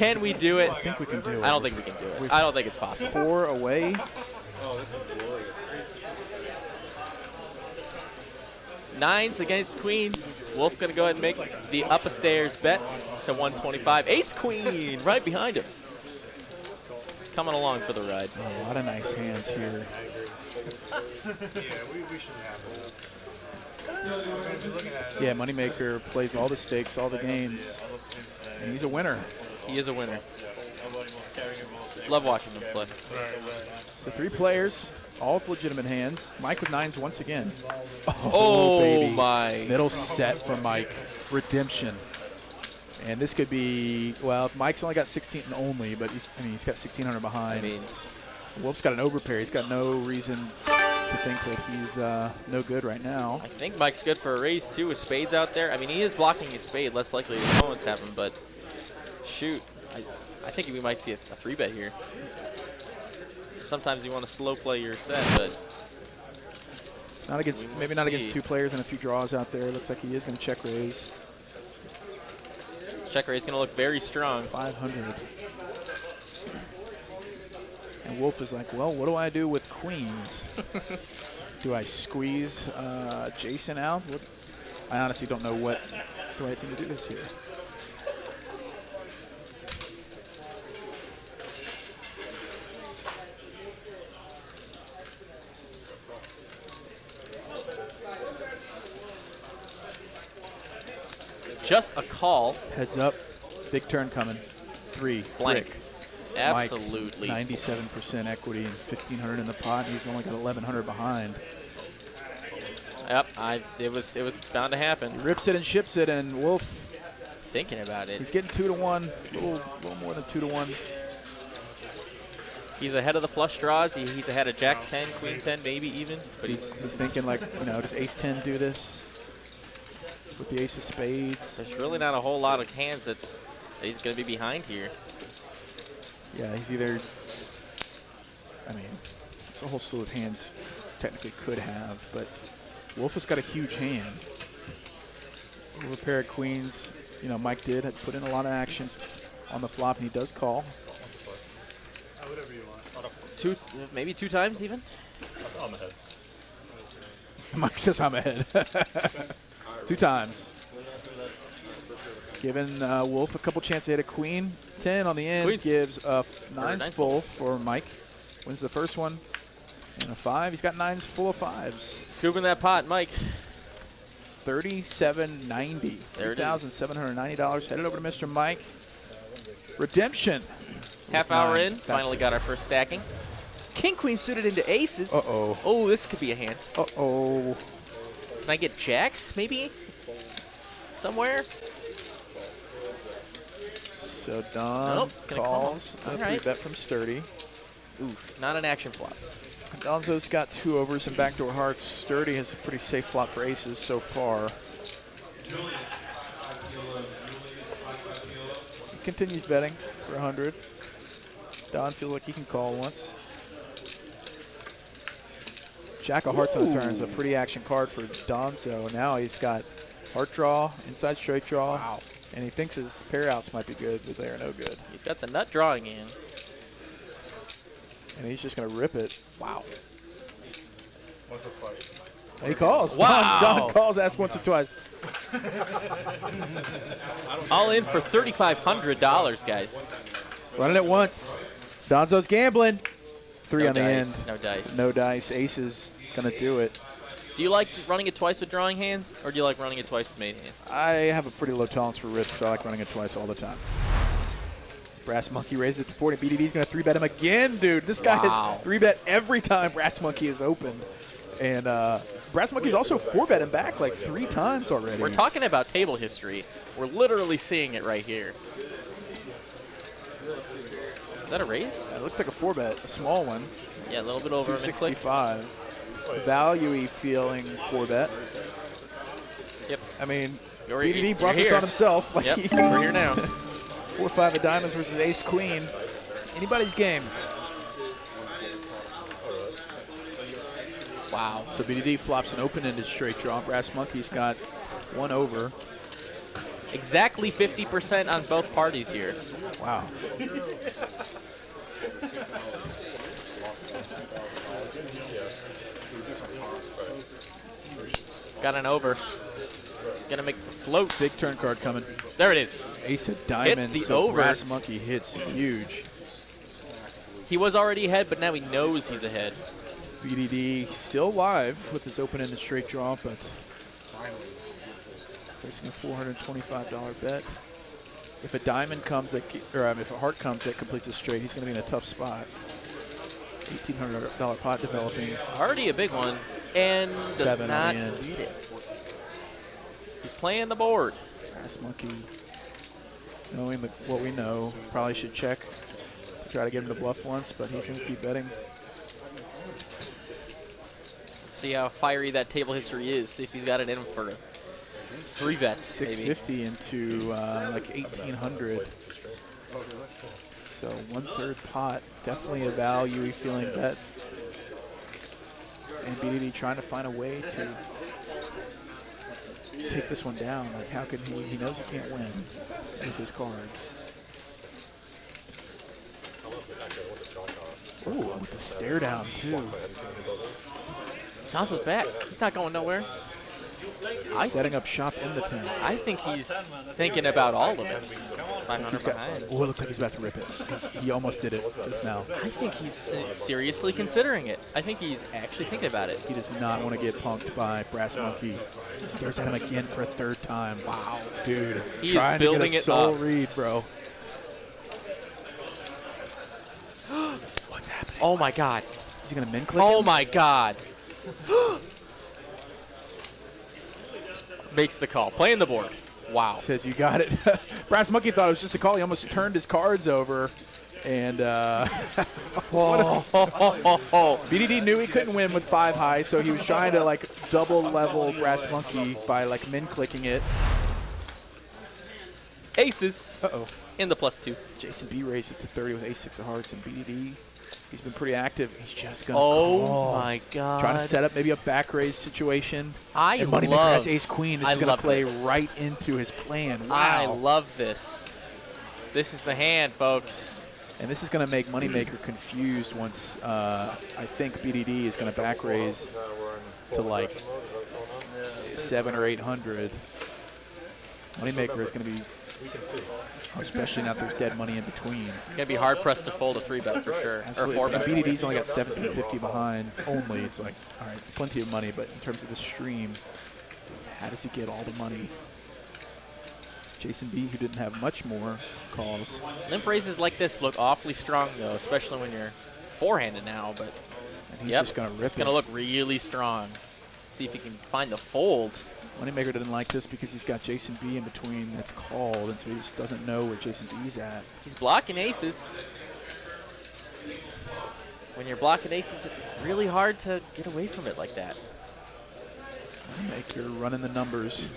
Can we do it? I think we can do it. I don't think we can do it. I don't think it's possible. 4 away. Oh, this is glorious. Nines against queens. Wolf gonna go ahead and make the upstairs bet to 125. Ace queen right behind him. Coming along for the ride. A lot of nice hands here. Yeah, we shouldn't have that. Yeah, Moneymaker plays all the stakes, all the games, and he's a winner. He is a winner. Love watching him play. So 3 players, all with legitimate hands. Mike with 9s once again. Oh baby. my. Middle set for Mike. Redemption. And this could be, well, Mike's only got 16 only, but he's got 1,600 behind. I mean, Wolf's got an overpair. He's got no reason to think that he's no good right now. I think Mike's good for a raise too with spades out there. I mean, he is blocking his spade. Less likely his opponents have him, but shoot, I think we might see a 3-bet here. Sometimes you want to slow play your set, but not against, maybe not against 2 players and a few draws out there. Looks like he is going to check raise. this check raise is going to look very strong. 500. And Wolf is like, well, what do I do with queens? Do I squeeze Jason out? I honestly don't know what the right thing to do is here. Just a call. Heads up. Big turn coming. 3. Blank. Rick. Absolutely. Mike, 97% equity and 1,500 in the pot. He's only got 1,100 behind. Yep, it was bound to happen. He rips it and ships it, and Wolf Thinking about it. He's getting 2 to 1, a little more than 2 to 1. He's ahead of the flush draws. He's ahead of Jack 10, Queen 10, maybe even. But He's thinking like, does Ace 10 do this with the Ace of Spades? There's really not a whole lot of hands that he's going to be behind here. Yeah, he's either, there's a whole slew of hands technically could have, but Wolf has got a huge hand. Over a pair of queens, Mike had put in a lot of action on the flop, and he does call. Whatever you want. Maybe two times even? I'm ahead. Mike says I'm ahead. 2 times. Giving Wolf a couple chances to hit a queen. 10 on the end. Queens. Gives a 9s full for Mike. Wins the first one. And a 5. He's got 9s full of 5s. Scooping that pot, Mike. $3,790. $3,790. Headed over to Mr. Mike. Redemption. Half hour in. Back Finally got our first stacking. King, queen suited into aces. Uh-oh. Oh, this could be a hand. Uh-oh. Can I get jacks, maybe? Somewhere? So Don calls a 3-bet from Sturdy. Oof, not an action flop. Donzo's got 2 overs and backdoor hearts. Sturdy has a pretty safe flop for aces so far. He continues betting for 100. Don feels like he can call once. Jack of hearts on the turn is a pretty action card for Donzo. Now he's got heart draw, inside straight draw. Wow. And he thinks his pair outs might be good, but they are no good. He's got the nut drawing in. And he's just going to rip it. Wow. What's the question? And he calls. Wow. Don calls, asks once or twice. All in for $3,500, guys. Running it once. Donzo's gambling. 3 No on the dice, end. no dice. No dice. Ace is going to do it. Do you like running it twice with drawing hands, or do you like running it twice with made hands? I have a pretty low tolerance for risk, so I like running it twice all the time. This Brass Monkey raises it to 40. BDD's going to 3-bet him again, dude. This guy has 3-bet every time Brass Monkey is opened. And Brass Monkey's also 4-bet him back like 3 times already. We're talking about table history. We're literally seeing it right here. Is that a raise? It looks like a 4-bet, a small one. Yeah, a little bit over. 265. Value-y feeling 4-bet. Yep. BDD brought this on himself. Yep, we're here now. 4-5 of diamonds versus ace-queen. Anybody's game. Wow. So BDD flops an open-ended straight draw. Brass Monkey's got 1 over. Exactly 50% on both parties here. Wow. Got an over. Gonna make the float. Big turn card coming. There it is. Ace of diamonds. Hits the so over. Brass Monkey hits huge. He was already ahead, but now he knows he's ahead. BDD still live with his open-ended straight draw, but facing a $425 bet. If a diamond comes, if a heart comes that completes a straight, he's going to be in a tough spot. $1,800 pot developing. Already a big one, and does 7 not on the end. beat it. He's playing the board. Brass Monkey, knowing what we know, probably should check. Try to get him to bluff once, but he's going to keep betting. Let's see how fiery that table history is. See if he's got it in him for 3 bets. 650 into like 1,800. So 1/3 pot, definitely a value feeling bet. And BDD trying to find a way to take this one down. Like, how could he knows he can't win with his cards. Ooh, with the stare down too. Johnson's back. He's not going nowhere. Setting up shop in the 10. I think he's thinking about all of it. 500 behind. Oh, it looks like he's about to rip it. He almost did it just now. I think he's seriously considering it. I think he's actually thinking about it. He does not want to get punked by Brass Monkey. Stares at him again for a 3rd time. Wow, dude. He is building it soul up. read, bro. What's happening? Oh my God. Is he gonna min click? Oh him? my God. Makes the call. Playing the board. Wow. Says you got it. Brass Monkey thought it was just a call. He almost turned his cards over. And BDD knew he couldn't win with 5 high, so he was trying to like double level Brass Monkey by like min clicking it. Aces in the +2. Jason B raised it to 30 with ace-6 of hearts, and BDD, he's been pretty active. He's just gonna call. My God. Trying to set up maybe a back raise situation. And Moneymaker has ace-queen. This is gonna play right into his plan. Wow. I love this. This is the hand, folks. And this is going to make Moneymaker confused once I think BDD is going to back raise to like 700 or 800. Moneymaker is going to be, especially now that there's dead money in between. It's going to be hard pressed to fold a 3-bet for sure. Absolutely. Or 4-bet. BDD's only got 1750 behind only. It's like, all right, it's plenty of money, but in terms of the stream, how does he get all the money? Jason B, who didn't have much more, calls. Limp raises like this look awfully strong, though, especially when you're forehanded now. But and he's just going to rip it's going to look really strong. See if he can find the fold. Moneymaker didn't like this because he's got Jason B in between that's called, and so he just doesn't know where Jason B's at. He's blocking aces. When you're blocking aces, it's really hard to get away from it like that. Moneymaker running the numbers.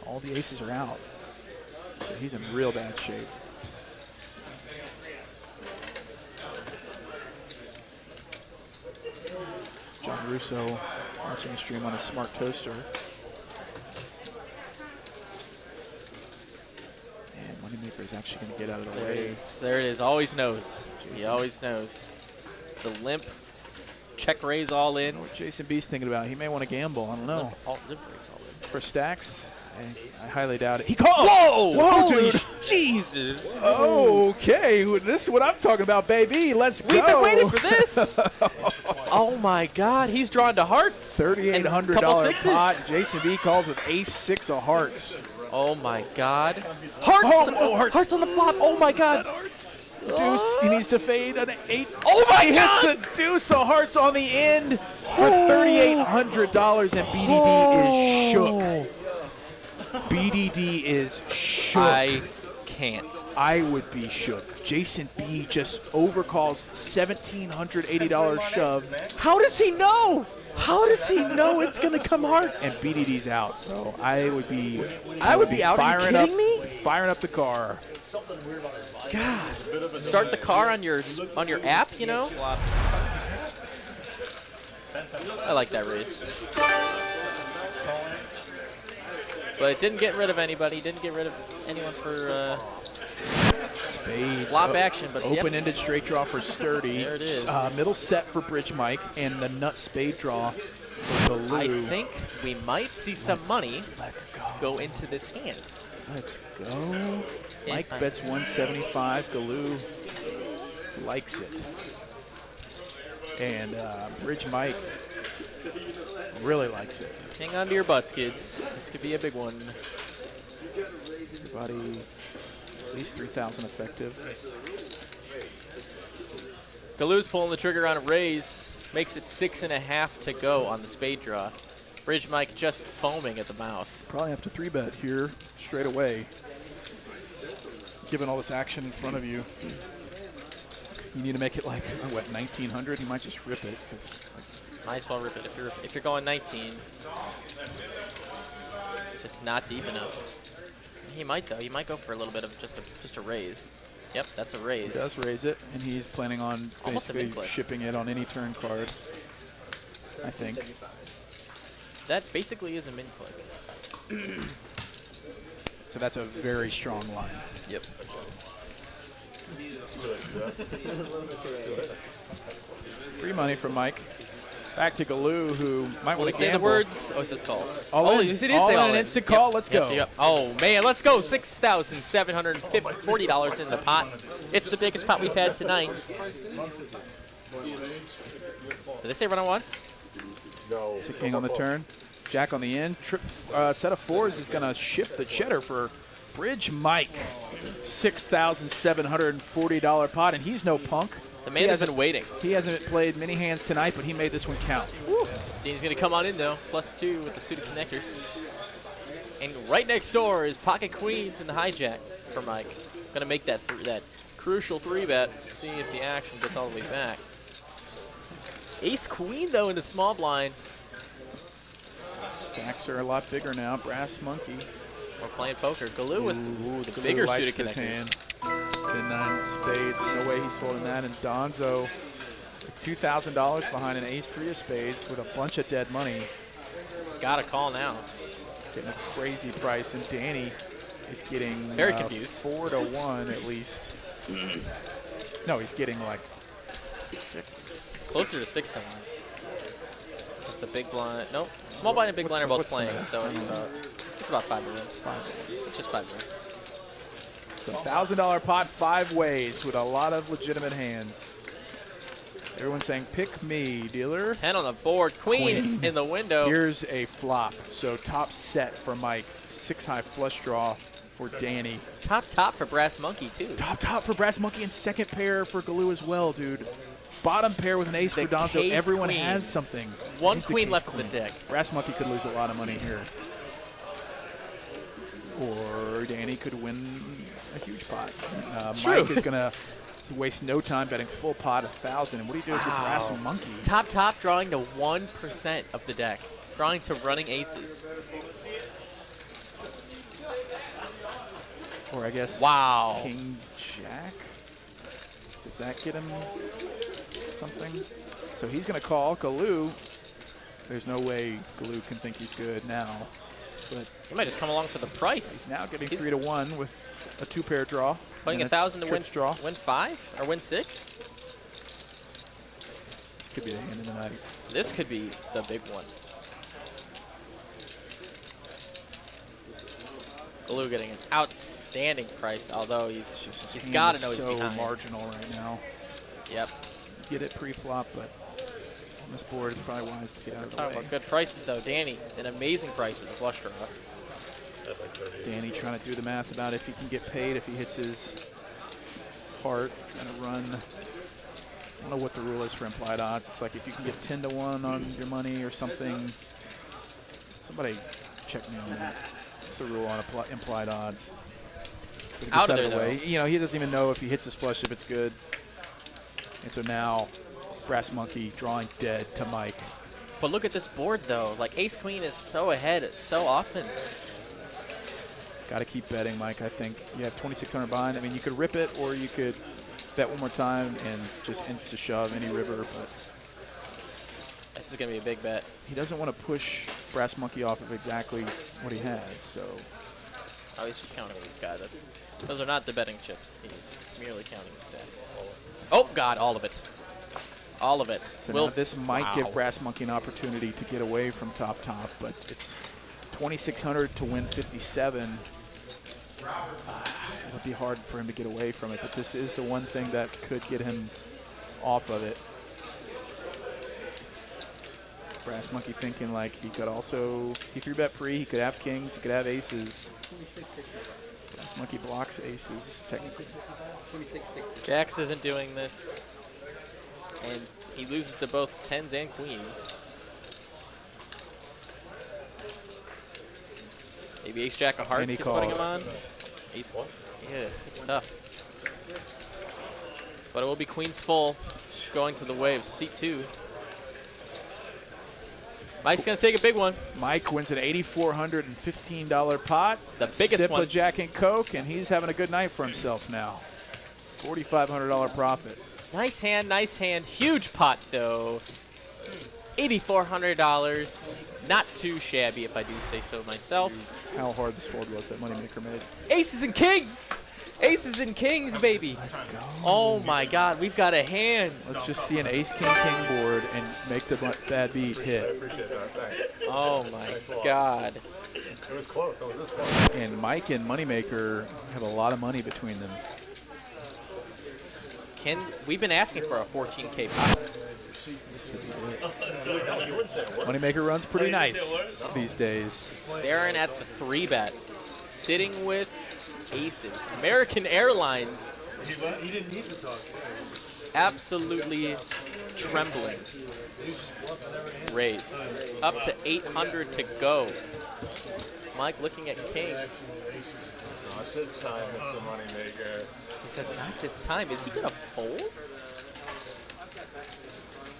All the aces are out. So he's in real bad shape. John Russo watching the stream on a smart toaster. And Moneymaker is actually going to get out of the way. There it is. Always knows. He always knows. The limp check raise all in. You know what Jason B's thinking about? He may want to gamble. I don't know. Limp raise all in. For stacks? I highly doubt it. He called! Whoa! Whoa, Holy dude! Jesus! Okay, this is what I'm talking about, baby. Let's go. We've been waiting for this. Oh my God, he's drawn to hearts. $3,800 pot. Jason B calls with ace-6 of hearts. Oh my God. Hearts! Hearts. Hearts on the flop. Oh my God. Deuce, he needs to fade an 8. Oh my he God! hits a deuce of hearts on the end for $3,800, and BDD is shook. BDD is shook. I can't. I would be shook. Jason B just overcalls $1,780 shove. How does he know? How does he know it's gonna come hearts? And BDD's out, bro. I would be out. Are you kidding me? Firing up the car. God. Start the car on your app, you know? I like that raise. But it didn't get rid of anybody. Didn't get rid of anyone for Spades. flop action. But open-ended straight draw for Sturdy. There it is. Middle set for Bridge Mike, and the nut spade draw for Galoo. I think we might see some money Let's go into this hand. Let's go. Mike bets 175. Galoo likes it. And Bridge Mike really likes it. Hang on to your butts, kids. This could be a big one. Everybody, at least 3,000 effective. Galoo's pulling the trigger on a raise. Makes it 6.5 to go on the spade draw. Bridge Mike just foaming at the mouth. Probably have to 3-bet here straight away. Given all this action in front of you. You need to make it like, what, 1,900? You might just rip it. Might as well rip it. If you're going 19, it's just not deep enough. He might though. He might go for a little bit of just a raise. Yep, that's a raise. He does raise it, and he's planning on basically shipping it on any turn card. I think. That basically is a min click. So that's a very strong line. Yep. Free money from Mike. Back to Galoo, who might want to say gamble. the words? Oh, it says calls. All in. He did All say in, all in. instant call. Let's go. Yep. Oh, man, let's go. $6,740 in the pot. It's the biggest pot we've had tonight. Did they say run on once? No. It's a king on the turn. Jack on the end. Set of fours is going to shift the cheddar for Bridge Mike. $6,740 pot, and he's no punk. The man has been waiting. He hasn't played many hands tonight, but he made this one count. Woo. Dean's going to come on in, though. +2 with the suited connectors. And right next door is pocket queens and the hijack for Mike. Going to make that crucial 3-bet. See if the action gets all the way back. Ace queen, though, in the small blind. Stacks are a lot bigger now. Brass monkey. We're playing poker. Galoo with the bigger suited connectors. 10-9 spades. There's no way he's folding that. And Donzo with $2,000 behind an ace-3 of spades with a bunch of dead money. Got a call now. Getting a crazy price. And Danny is getting very confused. 4 to 1 at least. No, he's getting like 6. It's closer to 6 to 1. It's the big blind. Nope. Small blind and big blind are both playing, so it's about 5 to 1. It's just 5 to 1. So $1,000 pot 5 ways with a lot of legitimate hands. Everyone's saying, pick me, dealer. 10 on the board. Queen in the window. Here's a flop. So top set for Mike. 6-high flush draw for Danny. Top for Brass Monkey, too. Top for Brass Monkey, and second pair for Galoo as well, dude. Bottom pair with an ace for Donzo. Everyone has something. One queen left in the deck. Brass Monkey could lose a lot of money here. Or Danny could win a huge pot. Mike is going to waste no time betting full pot 1,000. And what do you do with your Brass Monkey? Top drawing to 1% of the deck. Drawing to running aces. Or I guess King Jack. Does that get him something? So he's going to call Galoo. There's no way Galoo can think he's good now. But he might just come along for the price. He's now getting 3 to 1 with a 2-pair draw. Putting 1,000 to win draw. Win 5 or win 6. This could be the hand of the night. This could be the big one. Galoo getting an outstanding price, although he's got to know he's behind. So marginal right now. Yep. Get it pre-flop, but on this board it's probably wise to get out of the way. Talking about good prices though, Danny, an amazing price with the flush draw. Danny trying to do the math about if he can get paid if he hits his heart. Trying to run. I don't know what the rule is for implied odds. It's like if you can get 10 to 1 on your money or something. Somebody check me on that. What's the rule on implied odds? Out of there, though. You know, he doesn't even know if he hits his flush if it's good. And so now, Brass Monkey drawing dead to Mike. But look at this board, though. Like, Ace-Queen is so ahead so often. Got to keep betting, Mike, I think. You have 2,600 behind. I mean, you could rip it, or you could bet one more time and just insta-shove any river. But this is going to be a big bet. He doesn't want to push Brass Monkey off of exactly what he has. So Oh, he's just counting these guys. Those are not the betting chips. He's merely counting the stack. Oh, God, all of it. All of it. So now this might give Brass Monkey an opportunity to get away from top, but it's 2,600 to win 57. It'll be hard for him to get away from it, but this is the one thing that could get him off of it. Brass Monkey thinking like he could also, he 3-bet pre, he could have kings, he could have aces. Brass Monkey blocks aces, technically. Jax isn't doing this. And he loses to both 10s and queens. Maybe ace-jack of hearts he's putting him on. Ace, yeah, it's tough. But it will be queens full going to the waves. Seat 2. Mike's going to take a big one. Mike wins an $8,415 pot. The biggest Sip one. of Jack and Coke, and he's having a good night for himself now. $4,500 profit. Nice hand, nice hand. Huge pot, though. $8,400. Not too shabby, if I do say so myself. How hard this fold was that Moneymaker made. Aces and kings! Aces and kings, baby. Oh my God, we've got a hand. Let's just see an ace-king-king board and make the bad beat hit. I appreciate that. Thanks. Oh my God. It was close. I was this close. And Mike and Moneymaker have a lot of money between them. We've been asking for a 14K pot. This could be it. Moneymaker runs pretty nice these days. Staring at the 3-bet. Sitting with aces. American Airlines. He didn't need to talk. Absolutely trembling. Raise. Up to 800 to go. Mike looking at kings. Not this time, Mr. Moneymaker. He says, not this time. Is he going to fold?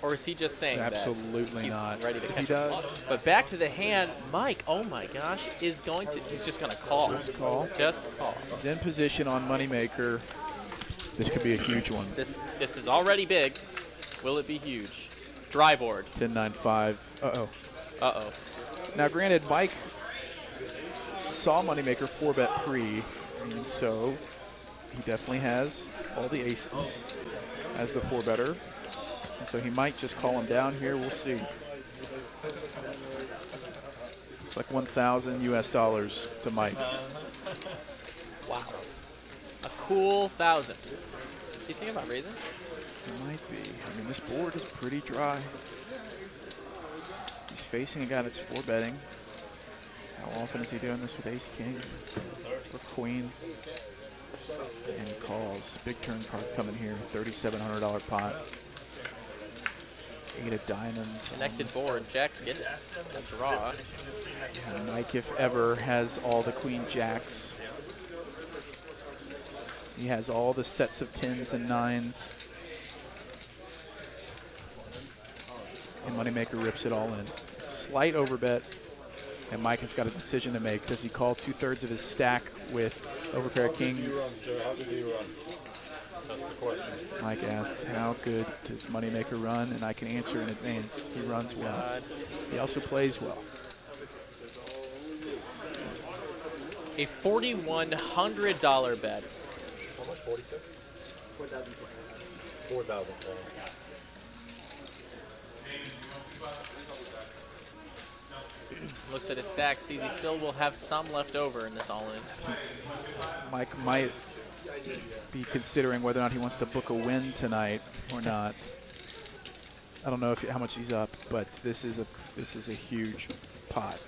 Or is he just saying Absolutely that he's not. ready to If catch he a does, But back to the hand, Mike, oh my gosh, is going to, he's just going to call. Just call. Just call. He's in position on Moneymaker. This could be a huge one. This is already big. Will it be huge? Dry board. 10-9-5. Uh-oh. Uh-oh. Now, granted, Mike saw Moneymaker 4-bet pre, and so he definitely has all the aces as the 4-better. And so he might just call him down here. We'll see. It's like $1,000 US to Mike. Wow. A cool 1,000. Is he thinking about raising? It might be. I mean, this board is pretty dry. He's facing a guy that's 4-betting. How often is he doing this with ace-king or queens? And he calls. Big turn card coming here. $3,700 pot. 8 of diamonds. Connected board. Jax gets a draw. And Mike, if ever, has all the queen jacks. He has all the sets of 10s and 9s. And Moneymaker rips it all in. Slight overbet. And Mike has got a decision to make. Does he call 2/3 of his stack with overpair of kings? How did he run? That's the question. Mike asks, how good does Moneymaker run? And I can answer in advance. He runs well. He also plays well. A $4,100 bet. How much? 46? 4,000. Looks at his stack, sees he still will have some left over in this all-in. Mike might be considering whether or not he wants to book a win tonight or not. I don't know how much he's up, but this is a huge pot.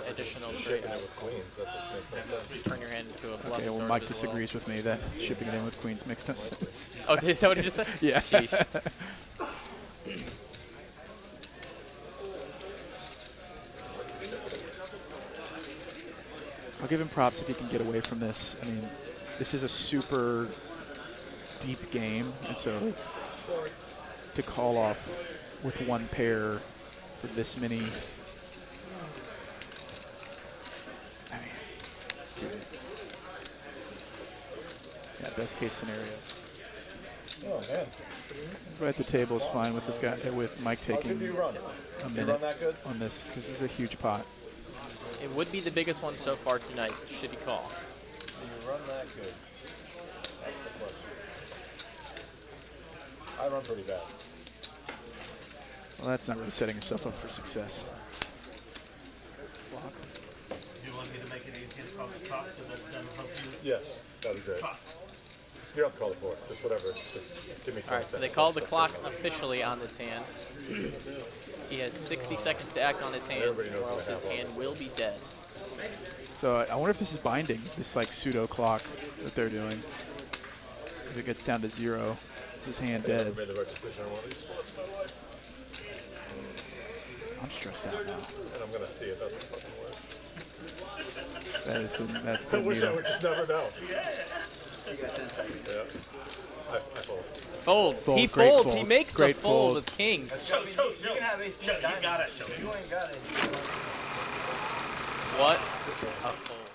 Additional straight Shipping it with queens. That just makes no sense. Turn your hand into a bluff Okay, well, sword Mike as disagrees with me that shipping it in with queens makes no sense. Oh, is that what he just said? Yeah. Sheesh. I'll give him props if he can get away from this. I mean, this is a super deep game, and so to call off with one pair for this many. I mean, dude, yeah, best case scenario. Oh, man. Right at the table is fine with this guy, with Mike I'll taking give you a run. a You minute run that good? on this because this is a huge pot. It would be the biggest one so far tonight, should he call. Do you run that good? That's the question. I run pretty bad. Well, that's not really setting yourself up for success. Block. Do you want me to make it easy and call the top so that them help you? Yes, that'd be great. You don't have to call the board. Just whatever. Just give me 20 All right, so they seconds. called the clock officially on this hand. He has 60 seconds to act on his hand, Everybody knows or else what his I have hand on will be dead. So I wonder if this is binding, this like pseudo clock that they're doing. If it gets down to 0, is his hand I dead? made the right decision on one of these spots in my life. I'm stressed out now. And I'm going to see it. That's the fucking worst. That's I the wish I needle. would just never know. Yeah. I fold. Folds. Fold, He great folds. fold. He makes Great the fold fold. with kings. Show, you can have it. You got it, show. You ain't got it. What a fold.